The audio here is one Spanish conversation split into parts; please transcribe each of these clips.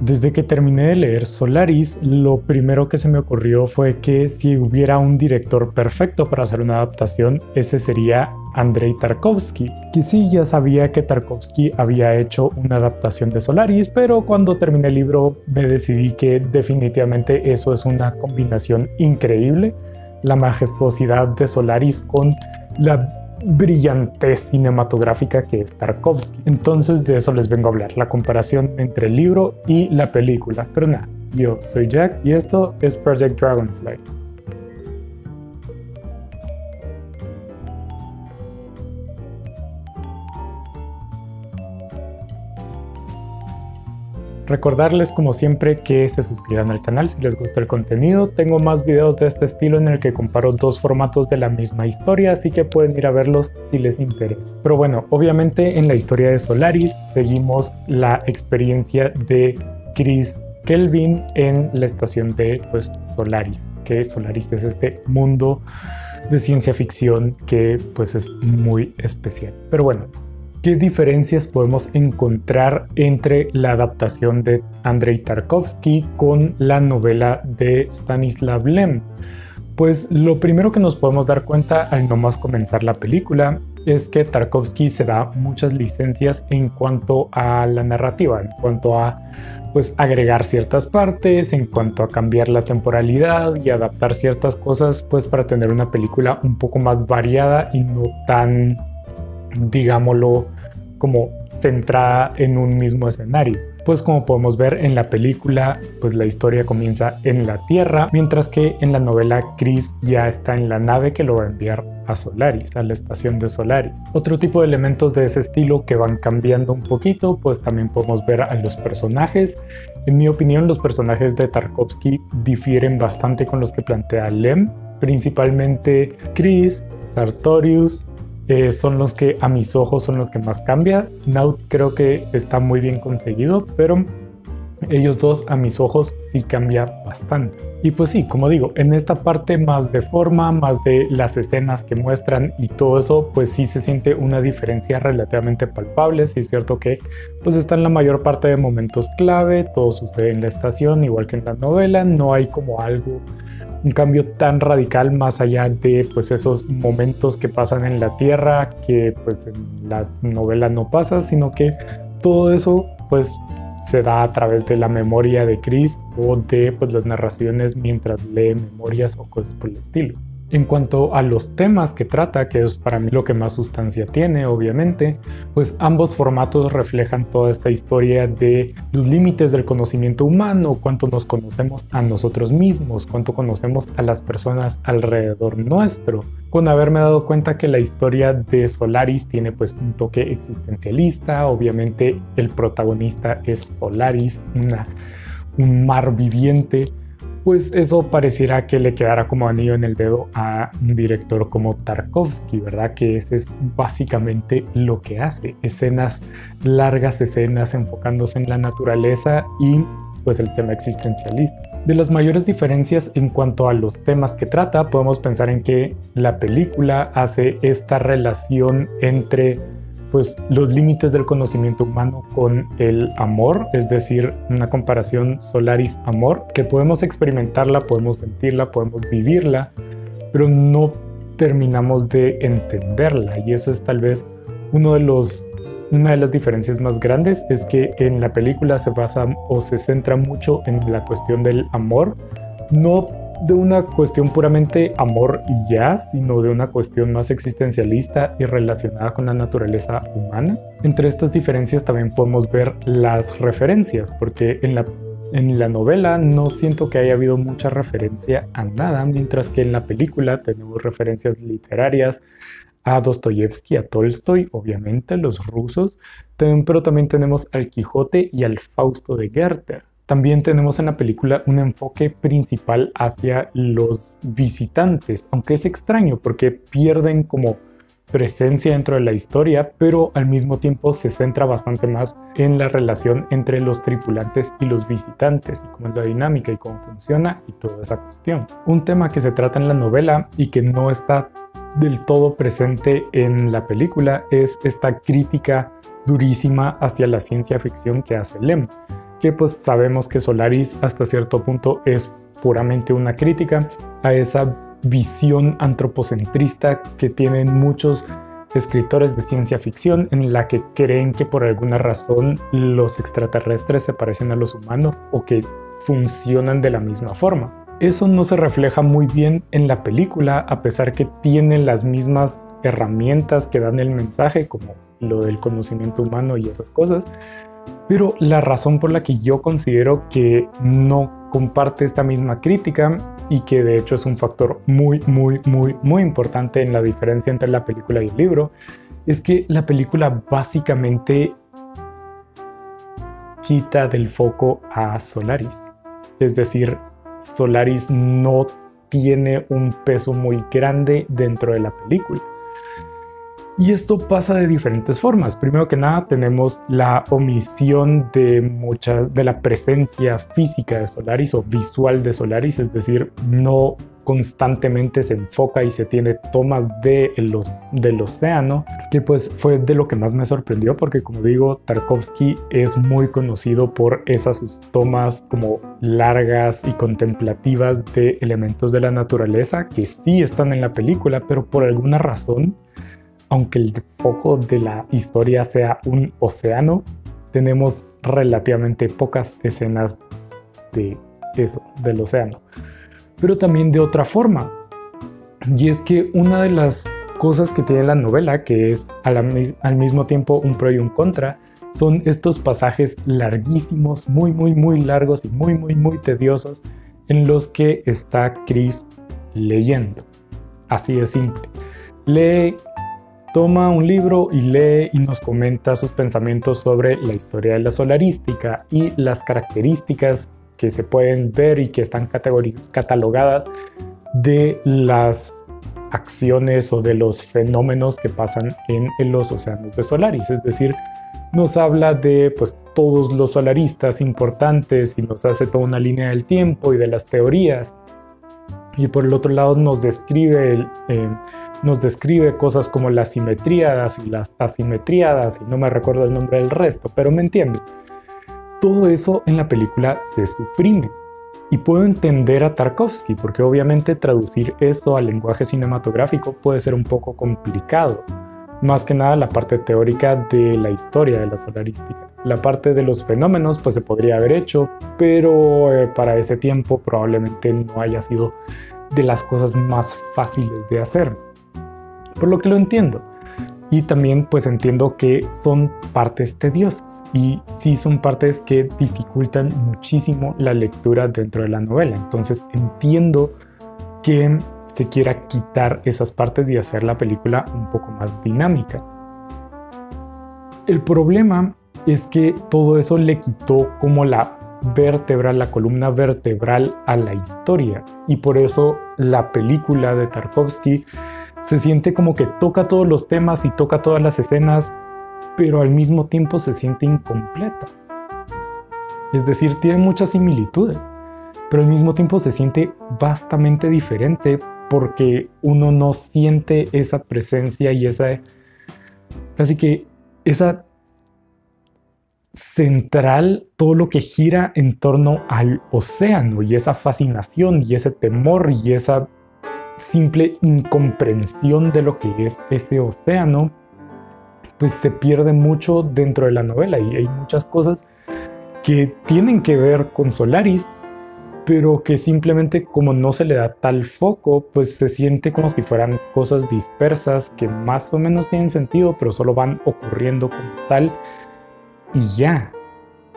Desde que terminé de leer Solaris, lo primero que se me ocurrió fue que si hubiera un director perfecto para hacer una adaptación, ese sería Andrei Tarkovsky. Que sí, ya sabía que Tarkovsky había hecho una adaptación de Solaris, pero cuando terminé el libro me decidí que definitivamente eso es una combinación increíble. La majestuosidad de Solaris con la brillantez cinematográfica que es Tarkovsky. Entonces de eso les vengo a hablar, la comparación entre el libro y la película. Pero nada, yo soy Jack y esto es Project Dragonfly. Recordarles como siempre que se suscriban al canal si les gusta el contenido. Tengo más videos de este estilo en el que comparo dos formatos de la misma historia, así que pueden ir a verlos si les interesa. Pero bueno, obviamente en la historia de Solaris seguimos la experiencia de Chris Kelvin en la estación de Solaris, que Solaris es este mundo de ciencia ficción que pues es muy especial. Pero bueno, ¿qué diferencias podemos encontrar entre la adaptación de Andrei Tarkovsky con la novela de Stanislav Lem? Pues lo primero que nos podemos dar cuenta al nomás comenzar la película es que Tarkovsky se da muchas licencias en cuanto a la narrativa, en cuanto a agregar ciertas partes, en cuanto a cambiar la temporalidad y adaptar ciertas cosas para tener una película un poco más variada y no tan, digámoslo, como centrada en un mismo escenario. Pues como podemos ver en la película, la historia comienza en la Tierra, mientras que en la novela Chris ya está en la nave que lo va a enviar a Solaris, a la estación de Solaris. Otro tipo de elementos de ese estilo que van cambiando un poquito, también podemos ver a los personajes. En mi opinión, los personajes de Tarkovsky difieren bastante con los que plantea Lem, principalmente Chris, Sartorius, son los que a mis ojos son los que más cambia. Snout creo que está muy bien conseguido, pero ellos dos a mis ojos sí cambia bastante. Y pues sí, como digo, en esta parte más de forma, más de las escenas que muestran y todo eso, pues sí se siente una diferencia relativamente palpable. Sí es cierto que está en la mayor parte de momentos clave, todo sucede en la estación, igual que en la novela, no hay como un cambio tan radical más allá de esos momentos que pasan en la Tierra que en la novela no pasa, sino que todo eso se da a través de la memoria de Chris o de las narraciones mientras lee memorias o cosas por el estilo. En cuanto a los temas que trata, que es para mí lo que más sustancia tiene, obviamente, ambos formatos reflejan toda esta historia de los límites del conocimiento humano, cuánto nos conocemos a nosotros mismos, cuánto conocemos a las personas alrededor nuestro. Con haberme dado cuenta que la historia de Solaris tiene un toque existencialista, obviamente el protagonista es Solaris, un mar viviente. Eso pareciera que le quedara como anillo en el dedo a un director como Tarkovsky, ¿verdad? Que ese es básicamente lo que hace. Escenas, largas escenas enfocándose en la naturaleza y el tema existencialista. De las mayores diferencias en cuanto a los temas que trata, podemos pensar en que la película hace esta relación entre los límites del conocimiento humano con el amor, es decir, una comparación Solaris-amor, que podemos experimentarla, podemos sentirla, podemos vivirla, pero no terminamos de entenderla, y eso es tal vez una de las diferencias más grandes, es que en la película se basa o se centra mucho en la cuestión del amor, no de una cuestión puramente amor y ya, sino de una cuestión más existencialista y relacionada con la naturaleza humana. Entre estas diferencias también podemos ver las referencias, porque en la novela no siento que haya habido mucha referencia a nada, mientras que en la película tenemos referencias literarias a Dostoyevsky, a Tolstoy, obviamente, los rusos, pero también tenemos al Quijote y al Fausto de Goethe. También tenemos en la película un enfoque principal hacia los visitantes, aunque es extraño porque pierden como presencia dentro de la historia, pero al mismo tiempo se centra bastante más en la relación entre los tripulantes y los visitantes, y cómo es la dinámica y cómo funciona y toda esa cuestión. Un tema que se trata en la novela y que no está del todo presente en la película es esta crítica durísima hacia la ciencia ficción que hace Lem, que pues sabemos que Solaris hasta cierto punto es puramente una crítica a esa visión antropocentrista que tienen muchos escritores de ciencia ficción, en la que creen que por alguna razón los extraterrestres se parecen a los humanos o que funcionan de la misma forma. Eso no se refleja muy bien en la película, a pesar que tienen las mismas herramientas que dan el mensaje, como lo del conocimiento humano y esas cosas. Pero la razón por la que yo considero que no comparte esta misma crítica, y que de hecho es un factor muy importante en la diferencia entre la película y el libro, es que la película básicamente quita del foco a Solaris. Es decir, Solaris no tiene un peso muy grande dentro de la película. Y esto pasa de diferentes formas. Primero que nada, tenemos la omisión de la presencia física de Solaris o visual de Solaris, es decir, no constantemente se enfoca y se tiene tomas del océano, que pues fue de lo que más me sorprendió, porque como digo, Tarkovsky es muy conocido por esas tomas como largas y contemplativas de elementos de la naturaleza que sí están en la película, pero por alguna razón, aunque el foco de la historia sea un océano, tenemos relativamente pocas escenas de eso, del océano. Pero también de otra forma. Y es que una de las cosas que tiene la novela, que es al mismo tiempo un pro y un contra, son estos pasajes larguísimos, muy largos y muy tediosos, en los que está Chris leyendo. Así de simple. Toma un libro y lee y nos comenta sus pensamientos sobre la historia de la solarística y las características que se pueden ver y que están catalogadas de las acciones o de los fenómenos que pasan en los océanos de Solaris. Es decir, nos habla de pues, todos los solaristas importantes y nos hace toda una línea del tiempo y de las teorías. Y por el otro lado nos describe cosas como las simetríadas y las asimetríadas, y no me recuerdo el nombre del resto, pero me entienden. Todo eso en la película se suprime. Y puedo entender a Tarkovsky, porque obviamente traducir eso al lenguaje cinematográfico puede ser un poco complicado. Más que nada la parte teórica de la historia de la solarística. La parte de los fenómenos pues se podría haber hecho, pero para ese tiempo probablemente no haya sido de las cosas más fáciles de hacer. Por lo que lo entiendo. Y también pues entiendo que son partes tediosas y sí son partes que dificultan muchísimo la lectura dentro de la novela. Entonces entiendo que se quiera quitar esas partes y hacer la película un poco más dinámica. El problema es que todo eso le quitó como la columna vertebral a la historia, y por eso la película de Tarkovsky se siente como que toca todos los temas y toca todas las escenas, pero al mismo tiempo se siente incompleta. Es decir, tiene muchas similitudes, pero al mismo tiempo se siente bastante diferente porque uno no siente esa presencia y esa central, todo lo que gira en torno al océano, y esa fascinación y ese temor y esa simple incomprensión de lo que es ese océano, pues se pierde mucho dentro de la novela, y hay muchas cosas que tienen que ver con Solaris, pero que simplemente como no se le da tal foco, pues se siente como si fueran cosas dispersas que más o menos tienen sentido, pero solo van ocurriendo como tal y ya.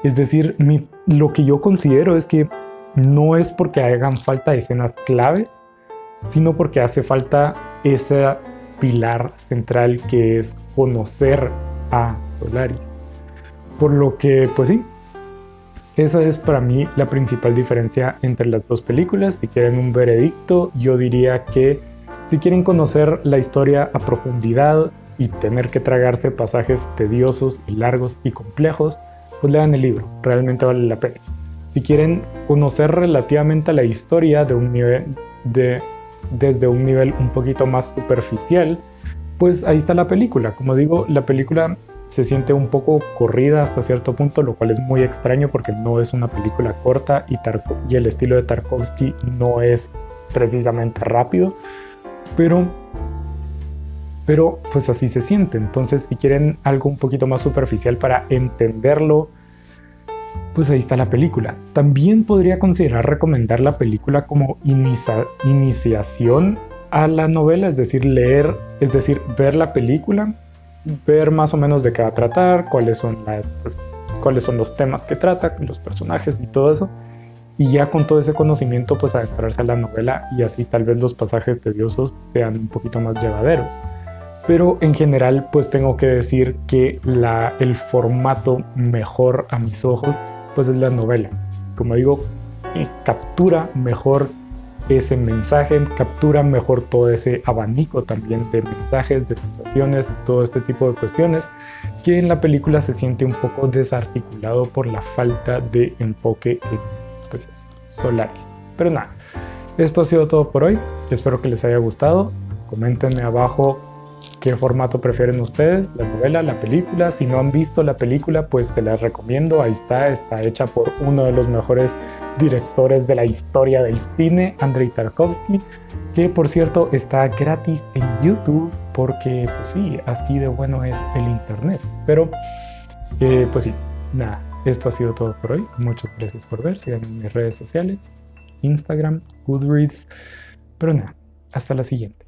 Es decir, lo que yo considero es que no es porque hagan falta escenas claves, sino porque hace falta ese pilar central que es conocer a Solaris. Por lo que, pues sí, esa es para mí la principal diferencia entre las dos películas. Si quieren un veredicto, yo diría que si quieren conocer la historia a profundidad y tener que tragarse pasajes tediosos y largos y complejos, pues lean el libro, realmente vale la pena. Si quieren conocer relativamente la historia desde un nivel un poquito más superficial, pues ahí está la película. Como digo, la película se siente un poco corrida hasta cierto punto, lo cual es muy extraño porque no es una película corta y el estilo de Tarkovsky no es precisamente rápido, pero pues así se siente. Entonces, si quieren algo un poquito más superficial para entenderlo, pues ahí está la película. También podría considerar recomendar la película como iniciación a la novela, es decir, ver la película, ver más o menos de qué va a tratar, cuáles son los temas que trata, los personajes y todo eso, y ya con todo ese conocimiento pues adentrarse a la novela, y así tal vez los pasajes tediosos sean un poquito más llevaderos. Pero en general pues tengo que decir que el formato mejor a mis ojos pues es la novela. Como digo, captura mejor ese mensaje, captura mejor todo ese abanico también de mensajes, de sensaciones, todo este tipo de cuestiones, que en la película se siente un poco desarticulado por la falta de enfoque en pues eso, Solaris. Pero nada, esto ha sido todo por hoy. Espero que les haya gustado. Coméntenme abajo qué formato prefieren ustedes, la novela, la película. Si no han visto la película, pues se las recomiendo. Ahí está hecha por uno de los mejores directores de la historia del cine, Andrei Tarkovsky, que por cierto está gratis en YouTube, porque pues sí, así de bueno es el internet. Pero pues sí, nada, esto ha sido todo por hoy. Muchas gracias por ver. Síganme en mis redes sociales, Instagram, Goodreads. Pero nada, hasta la siguiente.